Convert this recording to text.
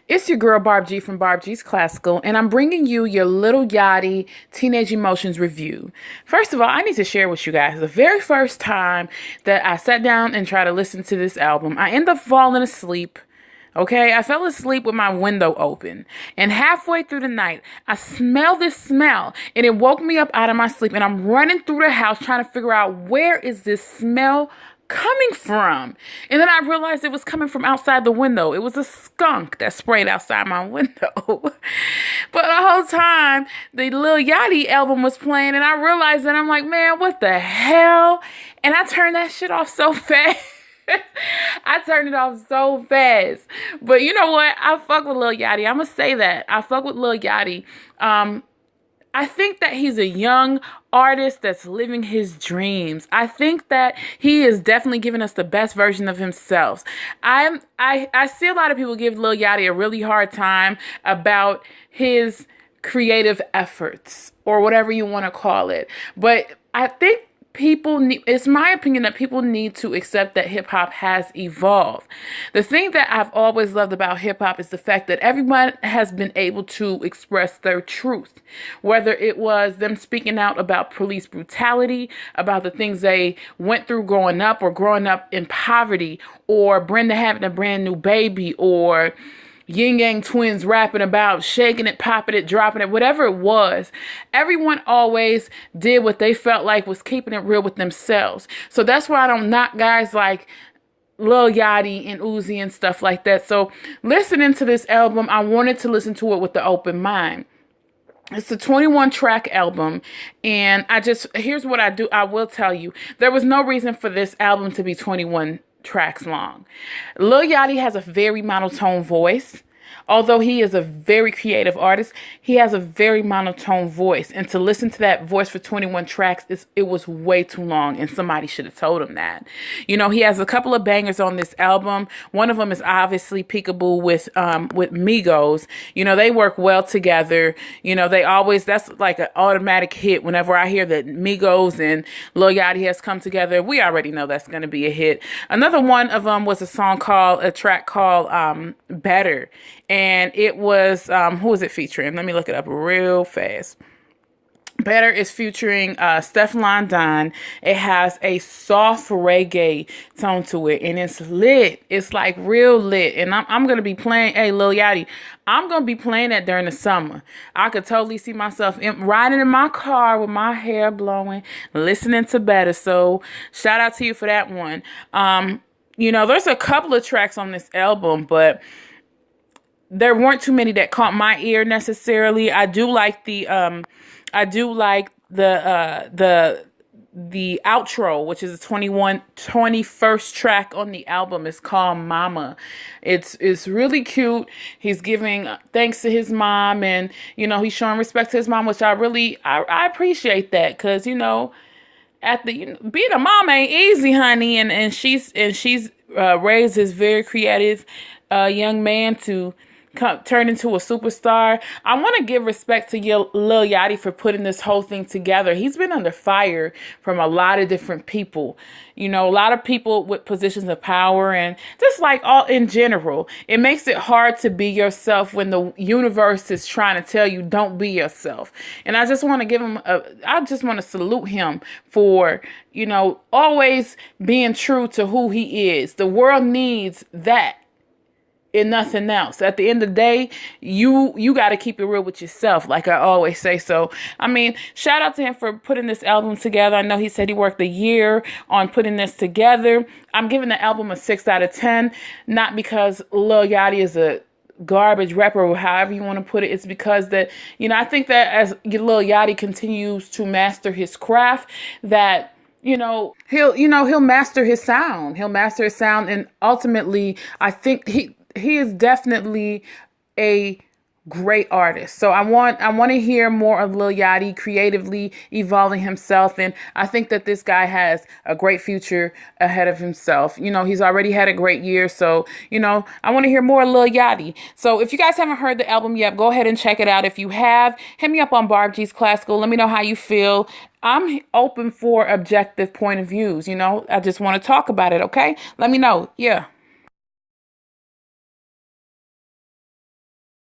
It's your girl Barb G from Barb G's Classical, and I'm bringing you your Little Yachty Teenage Emotions review. First of all, I need to share with you guys the very first time that I sat down and tried to listen to this album, I ended up falling asleep. Okay, I fell asleep with my window open, and halfway through the night, I smelled this smell, and it woke me up out of my sleep, and I'm running through the house trying to figure out where is this smell coming from. And then I realized it was coming from outside the window. It was a skunk that sprayed outside my window. But the whole time, the Lil Yachty album was playing, and I realized that I'm like, man, what the hell? And I turned that shit off so fast. I turned it off so fast. But you know what? I fuck with Lil Yachty. I'm going to say that. I fuck with Lil Yachty. I think that he's a young artist that's living his dreams. I think that he is definitely giving us the best version of himself. I see a lot of people give Lil Yachty a really hard time about his creative efforts or whatever you want to call it. But I think it's my opinion that people need to accept that hip hop has evolved. The thing that I've always loved about hip hop is the fact that everyone has been able to express their truth, whether it was them speaking out about police brutality, about the things they went through growing up, or growing up in poverty, or Brenda having a brand new baby, or Yin Yang Twins rapping about shaking it, popping it, dropping it, whatever it was. Everyone always did what they felt like was keeping it real with themselves. So that's why I don't knock guys like Lil Yachty and Uzi and stuff like that. So listening to this album, I wanted to listen to it with the open mind. It's a 21 track album, and here's what I do. I will tell you, there was no reason for this album to be 21 tracks long. Lil Yachty has a very monotone voice. Although he is a very creative artist, he has a very monotone voice. And to listen to that voice for 21 tracks, it was way too long, and somebody should have told him that. You know, he has a couple of bangers on this album. One of them is obviously Peekaboo with Migos. You know, they work well together. You know, that's like an automatic hit. Whenever I hear that Migos and Lil Yachty has come together, we already know that's going to be a hit. Another one of them was a track called Better. And it was, who was it featuring? Let me look it up real fast. Better is featuring Stefflon Don. It has a soft reggae tone to it, and it's lit. It's like real lit. And I'm going to be playing, hey, Lil Yachty, I'm going to be playing that during the summer. I could totally see myself riding in my car with my hair blowing, listening to Better. So shout out to you for that one. You know, there's a couple of tracks on this album, but there weren't too many that caught my ear necessarily. I do like the outro, which is the 21st track on the album. It's called Mama. It's really cute. He's giving thanks to his mom, and you know, he's showing respect to his mom, which I appreciate that, because you know, being a mom ain't easy, honey, and she's raised this very creative young man to turn into a superstar. I want to give respect to Lil Yachty for putting this whole thing together. He's been under fire from a lot of different people. You know, a lot of people with positions of power, and just like all in general, it makes it hard to be yourself when the universe is trying to tell you don't be yourself. And I just want to salute him for, you know, always being true to who he is. The world needs that and nothing else. At the end of the day, you got to keep it real with yourself, like I always say. So, I mean, shout out to him for putting this album together. I know he said he worked a year on putting this together. I'm giving the album a 6 out of 10, not because Lil Yachty is a garbage rapper or however you want to put it. It's because that, you know, I think that as Lil Yachty continues to master his craft, that he'll master his sound. He'll master his sound, and ultimately, I think he is definitely a great artist. So I want to hear more of Lil Yachty creatively evolving himself, and I think that this guy has a great future ahead of himself. You know, he's already had a great year, so you know, I want to hear more of Lil Yachty. So if you guys haven't heard the album yet, go ahead and check it out. If you have, hit me up on Barb G's Classical. Let me know how you feel. I'm open for objective point of views. You know, I just want to talk about it. Okay, let me know. Yeah.